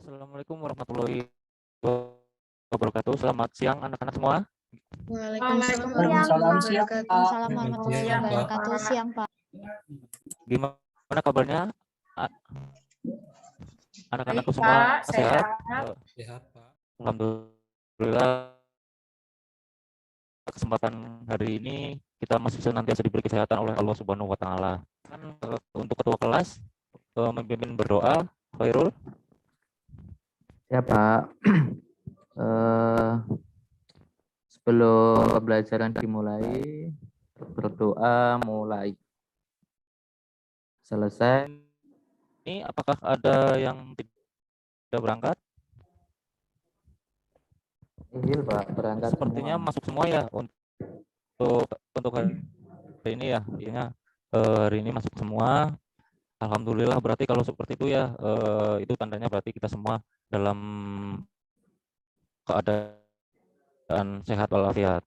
Assalamualaikum warahmatullahi wabarakatuh. Selamat siang anak-anak semua. Waalaikumsalam warahmatullahi wabarakatuh. Siang, Pak. Gimana kabarnya? Anak-anakku Baik, semua Pak. sehat? Sehat, Pak. Alhamdulillah. Kesempatan hari ini kita masih senantiasa diberi kesehatan oleh Allah Subhanahu wa taala. Untuk ketua kelas memimpin berdoa, Khairul. Ya, Pak. Sebelum pembelajaran dimulai, berdoa mulai. Selesai. Ini apakah ada yang tidak berangkat? Iya, Pak, berangkat Sepertinya semua. masuk semua ya untuk hari ini ya. Intinya hari ini masuk semua. Alhamdulillah, berarti kalau seperti itu ya itu tandanya berarti kita semua dalam keadaan sehat walafiat.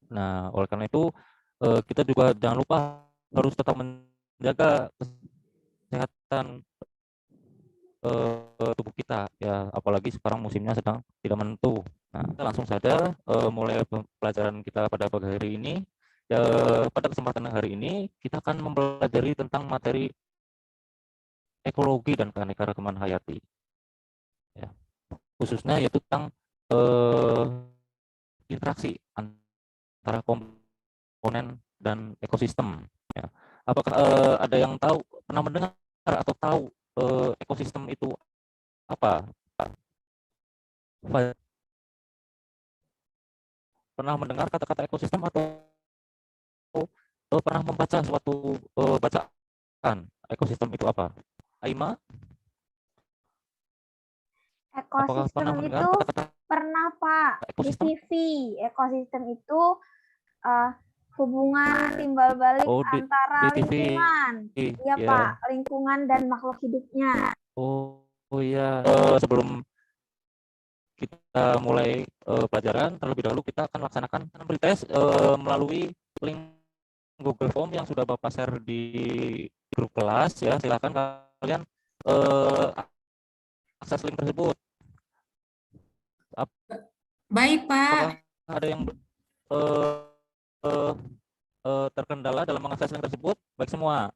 Nah, oleh karena itu kita juga jangan lupa harus tetap menjaga kesehatan tubuh kita ya, apalagi sekarang musimnya sedang tidak menentu. Nah, kita langsung saja mulai pelajaran kita pada pagi hari ini. Ya, pada kesempatan hari ini kita akan mempelajari tentang materi ekologi dan keanekaragaman hayati. Ya, khususnya yaitu tentang interaksi antara komponen dan ekosistem. Ya. Apakah ada yang pernah mendengar atau tahu ekosistem itu apa? Pernah mendengar kata-kata ekosistem atau pernah membaca suatu bacaan ekosistem itu apa? Aima? Apakah pernah Ekosistem mendengar itu kata-kata pernah, Pak, di ekosistem? TV. Ekosistem itu hubungan timbal balik di antara TV. lingkungan. Iya, Ya. Pak, lingkungan dan makhluk hidupnya. Oh iya, sebelum kita mulai pelajaran, terlebih dahulu kita akan laksanakan pretest melalui link Google Form yang sudah Bapak share di grup kelas ya. Silakan kalian akses link tersebut. Baik, Pak. Apakah ada yang terkendala dalam mengakses link tersebut? Baik semua.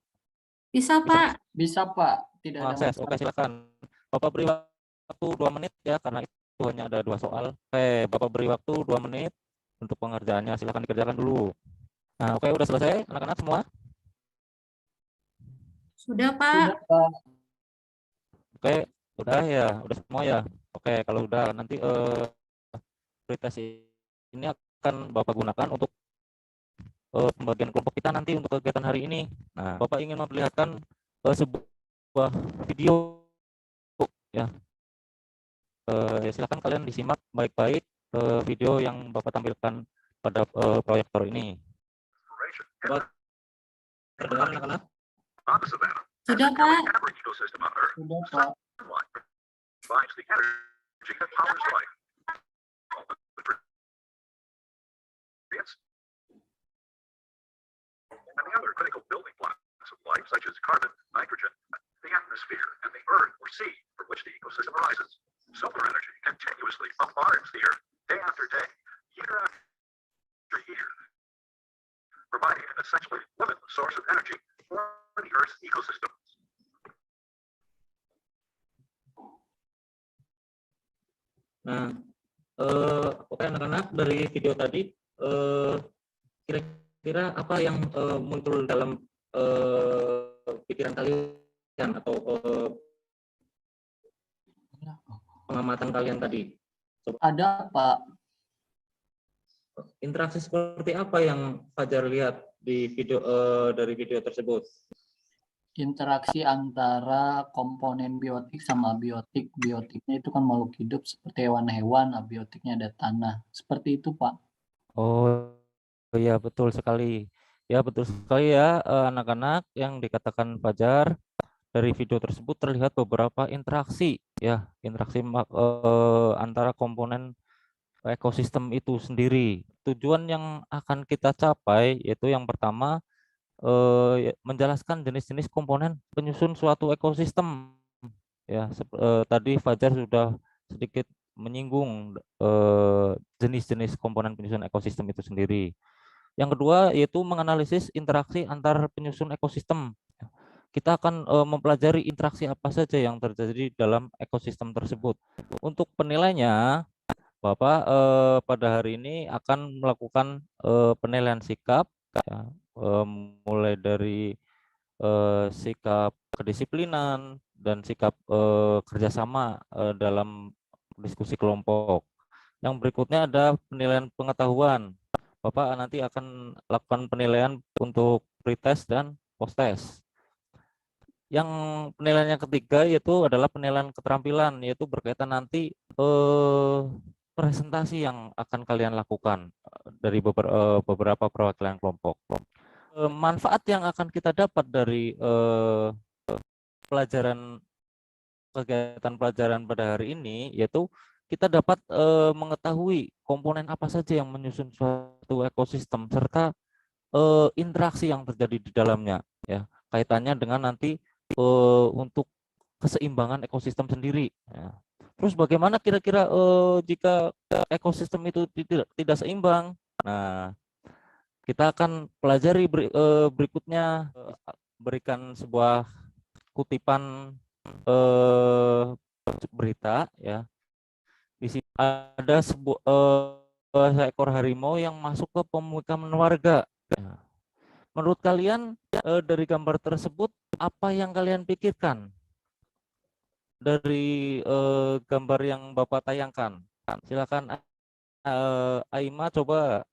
Bisa, Pak. Bisa, Pak. Tidak ada Mengakses. Oke, silakan. Bapak beri waktu 2 menit ya, karena itu hanya ada 2 soal. Oke, Bapak beri waktu 2 menit untuk pengerjaannya. Silakan dikerjakan dulu. Nah, oke, udah selesai anak-anak semua? Sudah, Pak. Oke, udah ya, udah semua ya. Oke, kalau udah nanti pretest ini akan Bapak gunakan untuk pembagian kelompok kita nanti untuk kegiatan hari ini. Nah, Bapak ingin memperlihatkan sebuah video ya. Ya silakan kalian disimak baik-baik video yang Bapak tampilkan pada proyektor ini. Bapak terdengar anak-anak? Sudah, Pak. Sudah, Pak. And the other critical building blocks of life, such as carbon, nitrogen, the atmosphere, and the earth or sea from which the ecosystem arises. Solar energy continuously bombards the earth day after day, year after year, providing an essentially limitless source of energy for the earth's ecosystem. Nah, oke anak-anak, dari video tadi kira-kira apa yang muncul dalam pikiran kalian atau pengamatan kalian tadi? Ada, Pak. Interaksi seperti apa yang Fajar lihat di video dari video tersebut? Interaksi antara komponen biotik sama abiotik. Biotiknya itu kan makhluk hidup seperti hewan-hewan, abiotiknya ada tanah. Seperti itu, Pak. Oh iya, betul sekali. Ya, betul sekali ya anak-anak, yang dikatakan Fajar. Dari video tersebut terlihat beberapa interaksi ya, interaksi antara komponen ekosistem itu sendiri. Tujuan yang akan kita capai yaitu yang pertama menjelaskan jenis-jenis komponen penyusun suatu ekosistem ya. Tadi Fajar sudah sedikit menyinggung jenis-jenis komponen penyusun ekosistem itu sendiri. Yang kedua yaitu menganalisis interaksi antar penyusun ekosistem. Kita akan mempelajari interaksi apa saja yang terjadi dalam ekosistem tersebut. Untuk penilaiannya, Bapak pada hari ini akan melakukan penilaian sikap, ya, mulai dari sikap kedisiplinan dan sikap kerjasama dalam diskusi kelompok. Yang berikutnya ada penilaian pengetahuan. Bapak nanti akan lakukan penilaian untuk pretest dan post-test. Yang penilaian yang ketiga yaitu adalah penilaian keterampilan, yaitu berkaitan nanti presentasi yang akan kalian lakukan dari beberapa perwakilan kelompok. Manfaat yang akan kita dapat dari kegiatan pelajaran pada hari ini yaitu kita dapat mengetahui komponen apa saja yang menyusun suatu ekosistem serta interaksi yang terjadi di dalamnya, ya, kaitannya dengan nanti untuk keseimbangan ekosistem sendiri, ya. Terus bagaimana kira-kira jika ekosistem itu tidak seimbang? Nah, kita akan pelajari berikutnya, berikan sebuah kutipan berita, ya. Di sini ada seekor harimau yang masuk ke pemukiman warga. Ya. Menurut kalian dari gambar tersebut apa yang kalian pikirkan dari gambar yang Bapak tayangkan? Silakan Aima, coba.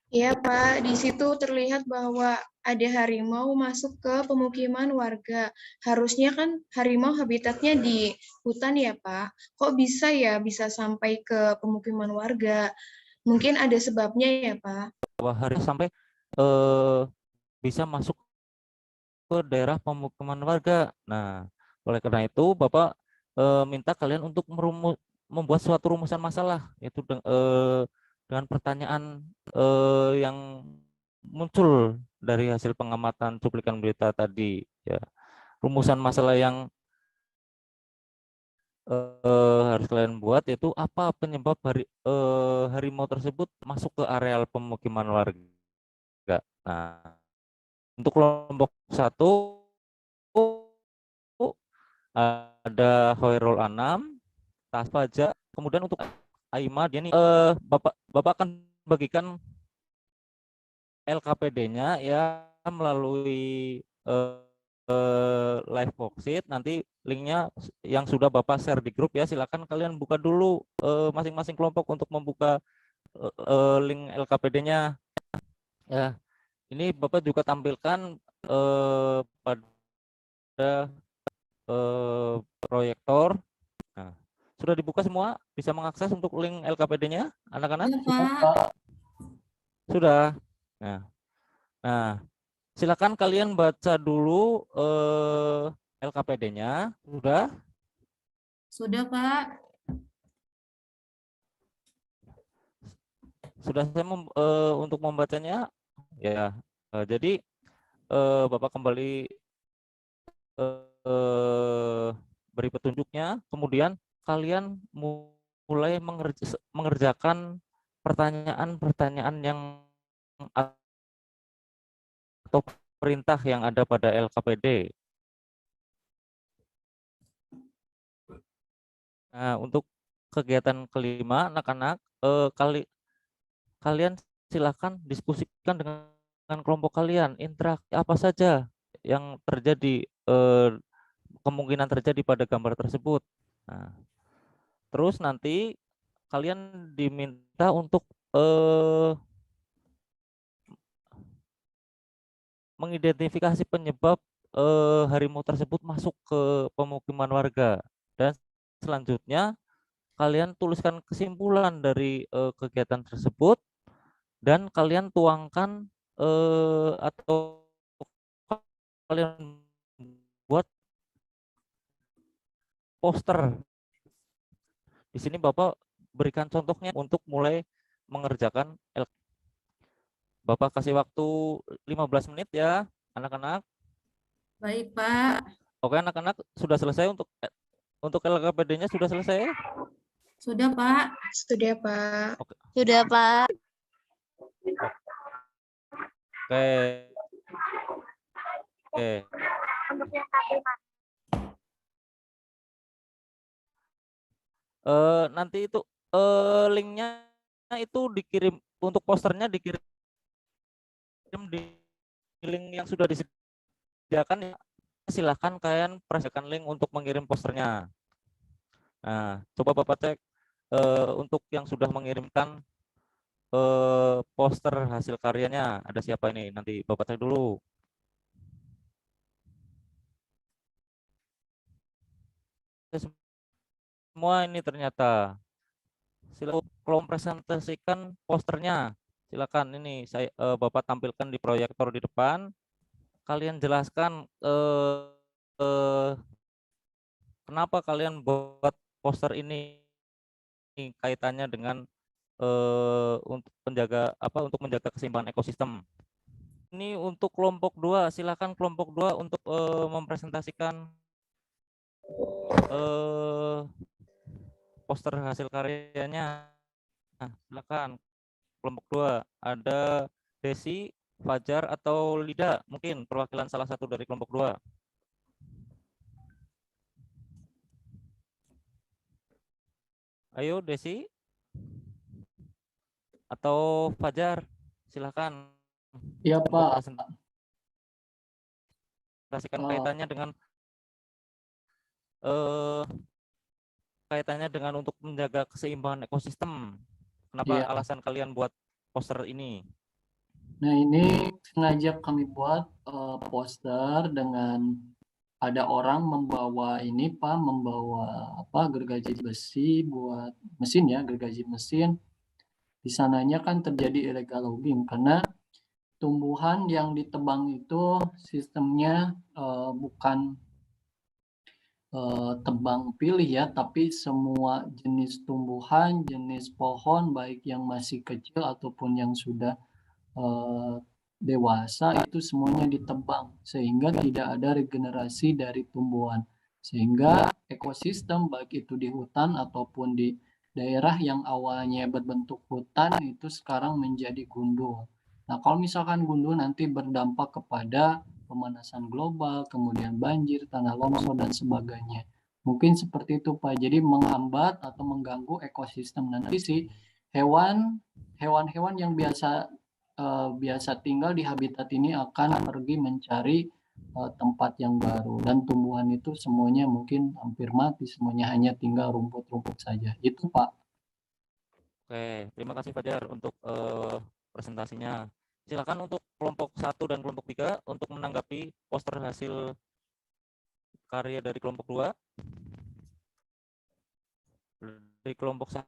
Iya, Pak. Di situ terlihat bahwa ada harimau masuk ke pemukiman warga. Harusnya kan harimau habitatnya di hutan ya, Pak. Kok bisa ya bisa sampai ke pemukiman warga? Mungkin ada sebabnya ya, Pak. Bahwa hari sampai bisa masuk ke daerah pemukiman warga. Nah, oleh karena itu Bapak minta kalian untuk membuat suatu rumusan masalah, yaitu dengan pertanyaan yang muncul dari hasil pengamatan cuplikan berita tadi, ya. Rumusan masalah yang harus kalian buat yaitu apa penyebab harimau tersebut masuk ke areal pemukiman warga. Nah, untuk kelompok 1 ada Hoirul Anam, Tasfaja, kemudian untuk Aima dia nih Bapak akan bagikan LKPD-nya ya melalui live worksheet. Nanti linknya yang sudah Bapak share di grup, ya, silakan kalian buka dulu masing-masing kelompok untuk membuka link LKPD-nya, ya. Ini Bapak juga tampilkan pada proyektor. Nah, sudah dibuka semua? Bisa mengakses untuk link LKPD-nya, anak-anak? Iya, Pak. Sudah. Nah, silakan kalian baca dulu LKPD-nya. Sudah? Sudah, Pak. Sudah saya untuk membacanya, ya. Jadi Bapak kembali beri petunjuknya, kemudian kalian mulai mengerjakan pertanyaan-pertanyaan yang atau perintah yang ada pada LKPD. Nah, untuk kegiatan kelima, anak-anak, kalian silakan diskusikan dengan kelompok kalian, interaksi apa saja yang terjadi, kemungkinan terjadi pada gambar tersebut. Nah, terus nanti kalian diminta untuk mengidentifikasi penyebab harimau tersebut masuk ke pemukiman warga, dan selanjutnya kalian tuliskan kesimpulan dari kegiatan tersebut dan kalian tuangkan atau kalian buat poster. Di sini Bapak berikan contohnya untuk mulai mengerjakan. Bapak kasih waktu 15 menit ya, anak-anak. Baik, Pak. Oke, anak-anak sudah selesai untuk LKPD-nya sudah selesai? Sudah, Pak. Sudah, Pak. Sudah, Pak. Oke. Oke. Nanti itu linknya itu dikirim untuk posternya dikirim di link yang sudah disediakan ya. Silahkan kalian preskan link untuk mengirim posternya. Nah, coba Bapak cek untuk yang sudah mengirimkan poster hasil karyanya ada siapa ini, nanti Bapak cek dulu. Semua ini ternyata. Silakan presentasikan posternya. Silakan ini Bapak tampilkan di proyektor di depan. Kalian jelaskan kenapa kalian buat poster ini kaitannya dengan untuk menjaga keseimbangan ekosistem. Ini untuk kelompok 2, silakan kelompok 2 untuk mempresentasikan poster hasil karyanya. Nah, silakan kelompok 2 ada Desi, Fajar atau Lida, mungkin perwakilan salah satu dari kelompok 2. Ayo Desi atau Fajar, silakan. Iya, Pak. Presentasikan kaitannya dengan untuk menjaga keseimbangan ekosistem. Kenapa alasan kalian buat poster ini? Nah, ini sengaja kami buat poster dengan ada orang membawa ini, Pak, membawa gergaji besi buat mesin ya, gergaji mesin. Di sananya kan terjadi illegal logging karena tumbuhan yang ditebang itu sistemnya bukan tebang pilih ya, tapi semua jenis tumbuhan, jenis pohon baik yang masih kecil ataupun yang sudah dewasa itu semuanya ditebang sehingga tidak ada regenerasi dari tumbuhan, sehingga ekosistem baik itu di hutan ataupun di daerah yang awalnya berbentuk hutan itu sekarang menjadi gundul. Nah, kalau misalkan gundul nanti berdampak kepada pemanasan global, kemudian banjir, tanah longsor, dan sebagainya. Mungkin seperti itu, Pak. Jadi menghambat atau mengganggu ekosistem. Nanti si hewan-hewan yang biasa tinggal di habitat ini akan pergi mencari tempat yang baru. Dan tumbuhan itu semuanya mungkin hampir mati. Semuanya hanya tinggal rumput-rumput saja. Itu, Pak. Oke, terima kasih Fajar untuk presentasinya. Silakan untuk kelompok 1 dan kelompok 3 untuk menanggapi poster hasil karya dari kelompok 2. Dari kelompok 1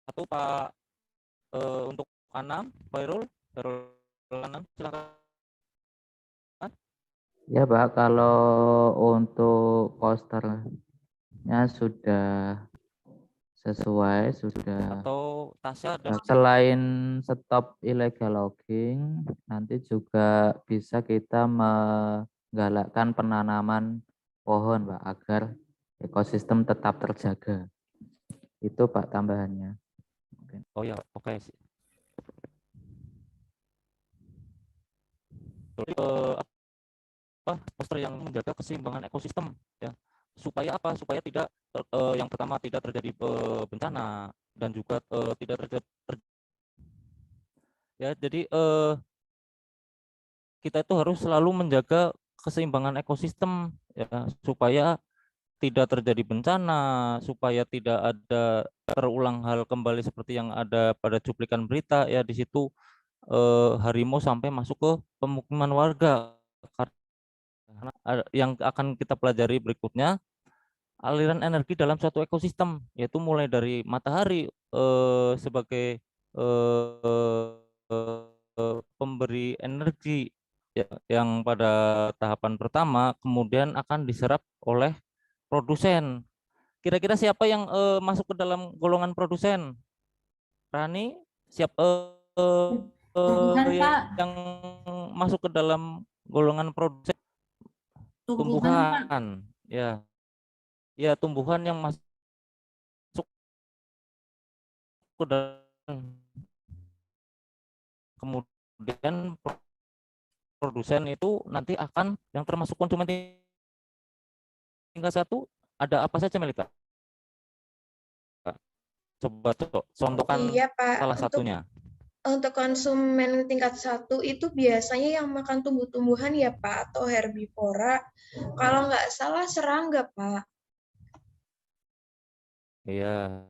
Pak untuk Anam, Khairul Anam, silakan. Ya Pak, kalau untuk posternya sudah sesuai, sudah. Atau Tasya dan selain stop illegal logging, nanti juga bisa kita menggalakkan penanaman pohon, Pak, agar ekosistem tetap terjaga. Itu Pak tambahannya. Oh ya, oke. Poster yang menjaga keseimbangan ekosistem ya. Supaya apa? Supaya tidak yang pertama tidak terjadi bencana dan juga tidak terjadi ya. Jadi kita itu harus selalu menjaga keseimbangan ekosistem ya, supaya tidak terjadi bencana, supaya tidak ada terulang hal kembali seperti yang ada pada cuplikan berita ya, di situ harimau sampai masuk ke pemukiman warga. Karena yang akan kita pelajari berikutnya aliran energi dalam suatu ekosistem, yaitu mulai dari matahari sebagai pemberi energi ya, yang pada tahapan pertama kemudian akan diserap oleh produsen. Kira-kira siapa yang masuk ke dalam golongan produsen? Rani, siap Bukan, Pak. yang masuk ke dalam golongan produsen? Tumbuhan, Pak. tumbuhan, ya, ya tumbuhan yang masuk ke dalam, kemudian produsen itu nanti akan yang termasuk konsumen tingkat 1 ada apa saja, Melita? Coba contohkan Iya, Pak. salah satunya. Untuk konsumen tingkat 1 itu biasanya yang makan tumbuh-tumbuhan ya, Pak, atau herbivora. Kalau nggak salah serangga, Pak. Iya,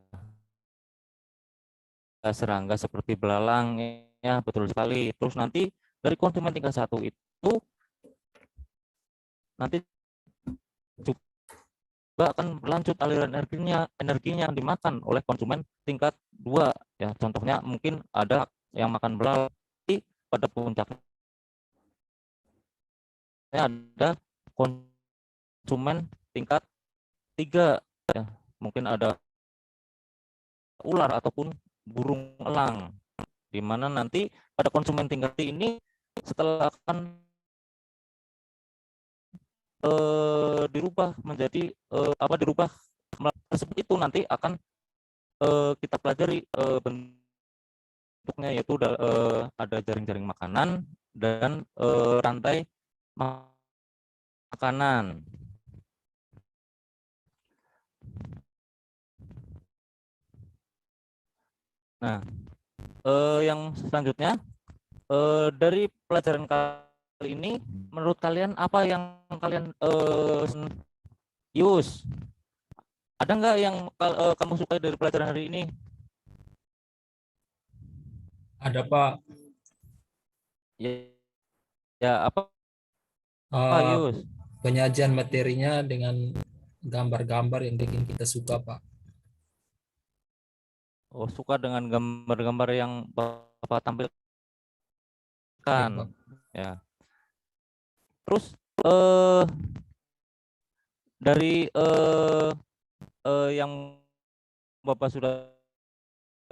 serangga seperti belalang, ya betul sekali. Terus nanti dari konsumen tingkat 1 itu nanti juga akan berlanjut aliran energinya yang dimakan oleh konsumen tingkat 2 ya. Contohnya mungkin ada yang makan belalang, pada puncaknya ada konsumen tingkat 3 ya. Mungkin ada ular ataupun burung elang, di mana nanti pada konsumen tingkat ini setelah akan dirubah menjadi dirubah tersebut itu nanti akan kita pelajari bentuknya, yaitu ada jaring-jaring makanan dan rantai makanan. Nah, yang selanjutnya dari pelajaran kali ini, menurut kalian apa yang kalian use? Ada nggak yang kamu sukai dari pelajaran hari ini? Ada, Pak. Ya, ya apa Eh, Yus? Penyajian materinya dengan gambar-gambar yang bikin kita suka, Pak. Oh, suka dengan gambar-gambar yang Bapak tampilkan. Iya, Pak. Ya. Terus dari yang Bapak sudah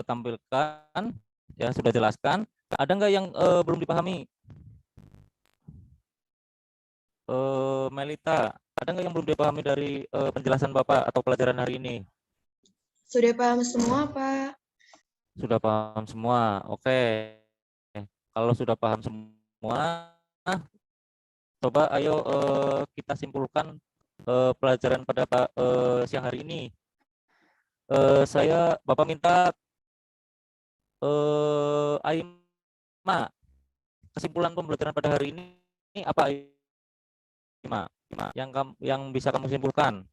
tampilkan, ya sudah jelaskan, ada nggak yang belum dipahami? Melita, ada nggak yang belum dipahami dari penjelasan Bapak atau pelajaran hari ini? Sudah paham semua, Pak. Sudah paham semua. Oke. Kalau sudah paham semua, coba ayo kita simpulkan pelajaran pada siang hari ini. Bapak minta Aima, kesimpulan pembelajaran pada hari ini apa, Aima? Yang bisa kamu simpulkan?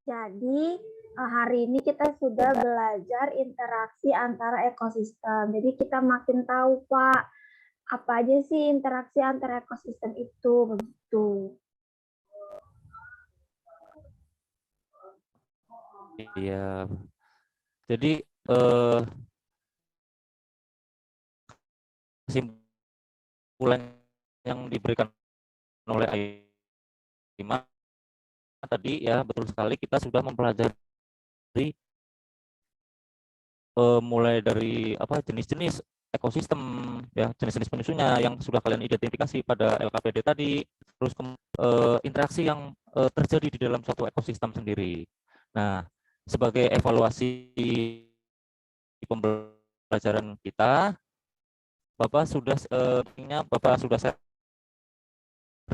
Jadi hari ini kita sudah belajar interaksi antara ekosistem. Jadi kita makin tahu, Pak, apa aja sih interaksi antara ekosistem itu, begitu. Iya. Jadi kesimpulan yang diberikan oleh Aima tadi ya betul sekali, kita sudah mempelajari mulai dari jenis-jenis ekosistem ya, jenis-jenis penyusunnya yang sudah kalian identifikasi pada LKPD tadi, terus interaksi yang terjadi di dalam suatu ekosistem sendiri. Nah, sebagai evaluasi pembelajaran kita, Bapak sudah share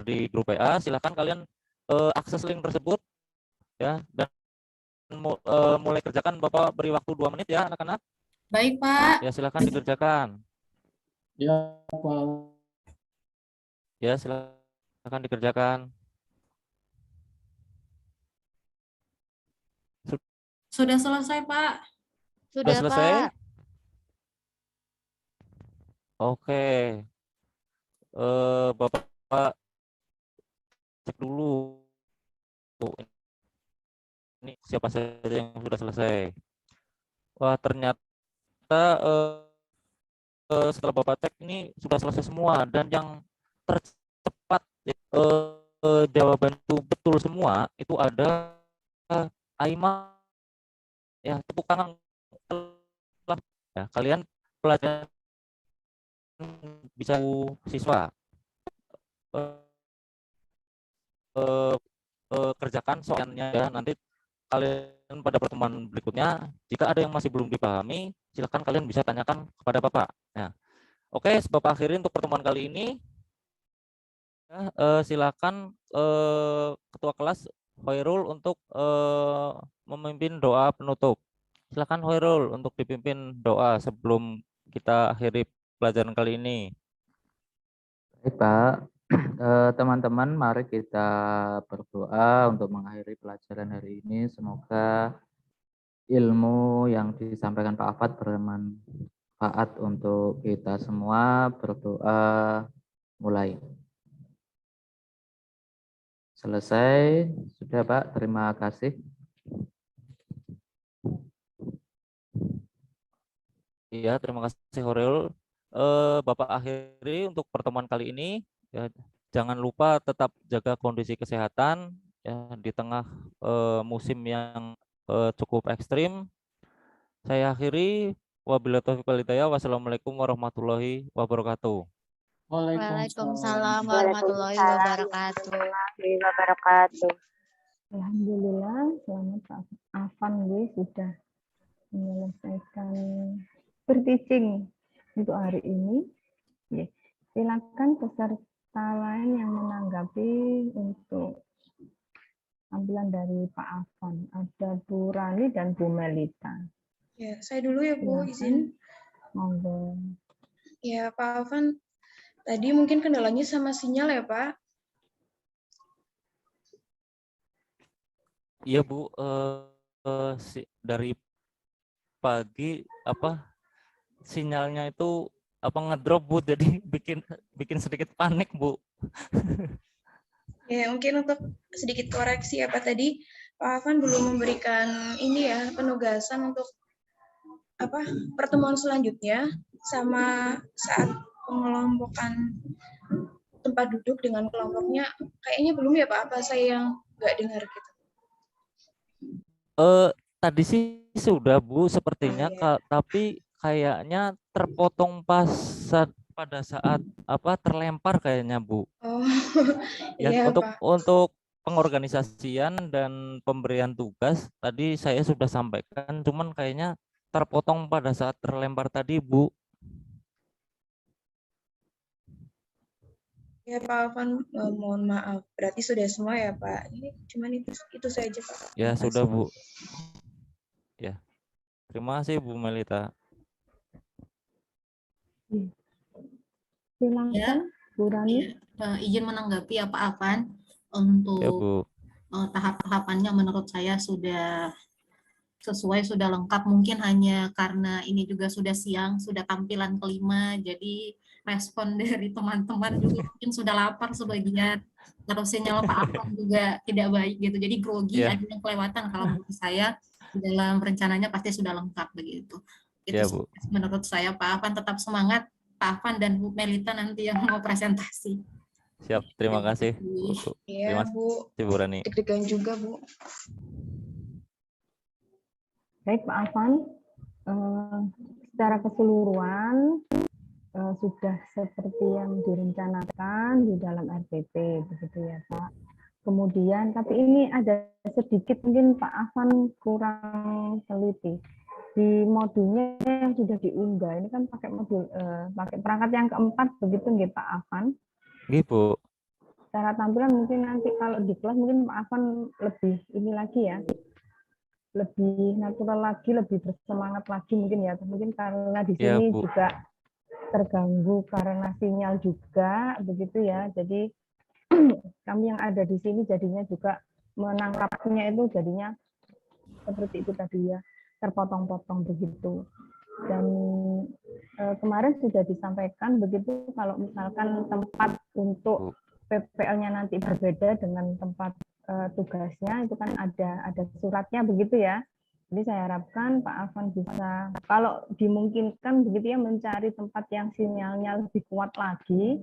di grup WA. Silakan kalian akses link tersebut ya, dan mulai kerjakan. Bapak beri waktu 2 menit ya anak-anak. Baik, Pak. Ya, silakan dikerjakan. Ya, Pak. Ya, silakan dikerjakan. Sudah selesai, Pak. Sudah selesai? Oke. Bapak cek dulu. Ini siapa saja yang sudah selesai. Wah, ternyata setelah Bapak cek ini sudah selesai semua, dan yang tercepat jawaban itu betul semua itu ada Aima. Ya, tepuk tangan. Ya, kalian pelajaran bisa siswa kerjakan soalnya ya. Nanti kalian pada pertemuan berikutnya, jika ada yang masih belum dipahami, silakan kalian bisa tanyakan kepada Bapak. Nah, oke, Bapak akhiri untuk pertemuan kali ini. Silakan Ketua kelas Hoirul untuk memimpin doa penutup. Silakan Hoirul untuk dipimpin doa sebelum kita akhiri pelajaran kali ini. Baik, Pak. Teman-teman, mari kita berdoa untuk mengakhiri pelajaran hari ini. Semoga ilmu yang disampaikan Pak Afat bermanfaat untuk kita semua. Berdoa mulai. Selesai. Sudah, Pak. Terima kasih. Iya, terima kasih Hoirul. Bapak akhiri untuk pertemuan kali ini. Ya, jangan lupa tetap jaga kondisi kesehatan ya, di tengah musim yang cukup ekstrim. Saya akhiri. Wabillahi taufiq wal hidayah. Wassalamualaikum warahmatullahi wabarakatuh. Waalaikumsalam warahmatullahi wabarakatuh. Alhamdulillah, selamat Pak Afan sudah menyelesaikan berteaching untuk hari ini. Ya, silakan peserta lain yang menanggapi untuk tampilan dari Pak Afan. Ada Bu Rani dan Bu Melita. Ya, saya dulu ya Bu, izin. Monggo. Ya, Pak Afan, tadi mungkin kendalanya sama sinyal ya Pak? Iya Bu, dari pagi sinyalnya itu ngedrop Bu, jadi bikin sedikit panik Bu. Ya, mungkin untuk sedikit koreksi ya Pak, tadi Pak Afan belum memberikan ini ya penugasan untuk pertemuan selanjutnya sama saat pengelompokan tempat duduk dengan kelompoknya, kayaknya belum ya Pak, apa saya yang nggak dengar gitu? Tadi sih sudah Bu sepertinya, tapi kayaknya terpotong pada saat terlempar kayaknya Bu. Oh, Ya, iya Pak. untuk pengorganisasian dan pemberian tugas tadi saya sudah sampaikan, cuman kayaknya terpotong pada saat terlempar tadi Bu. Ya Pak Afan, mohon maaf. Berarti sudah semua ya Pak. Ini cuman itu saja Pak. Ya sudah Bu. Ya, terima kasih Bu Melita. Silakan Ya, Bu Rani. izin menanggapi Pak Afan untuk Ya Bu. tahap-tahapannya menurut saya sudah sesuai, sudah lengkap. Mungkin hanya karena ini juga sudah siang, sudah tampilan kelima, jadi respon dari teman-teman juga mungkin sudah lapar sebagian. Terus sinyal Pak Afan juga tidak baik gitu, jadi grogi, Ya. ada yang kelewatan. Kalau menurut saya di dalam rencananya pasti sudah lengkap begitu. Itu Ya, Bu. menurut saya. Pak Afan tetap semangat, Pak Afan dan Bu Melita nanti yang mau presentasi. Siap, terima kasih. Iya Bu, Bu Rani. deg-degan juga Bu. Baik Pak Afan, secara keseluruhan sudah seperti yang direncanakan di dalam RPP, begitu ya Pak. Kemudian, tapi ini ada sedikit mungkin Pak Afan kurang teliti. Di modulnya yang sudah diunggah, ini kan pakai modul, pakai perangkat yang keempat, begitu nggih Pak Afan? Nggih Bu. Cara tampilan mungkin nanti kalau di kelas mungkin Pak Afan lebih ini lagi ya, lebih natural lagi, lebih bersemangat lagi mungkin ya. Mungkin karena di sini juga terganggu karena sinyal juga, begitu ya. Jadi kami yang ada di sini jadinya juga menangkapnya itu jadinya seperti itu tadi ya, terpotong-potong begitu. Dan kemarin sudah disampaikan begitu, kalau misalkan tempat untuk PPL-nya nanti berbeda dengan tempat tugasnya, itu kan ada suratnya begitu ya. Jadi saya harapkan Pak Afan bisa, kalau dimungkinkan begitu ya, mencari tempat yang sinyalnya lebih kuat lagi,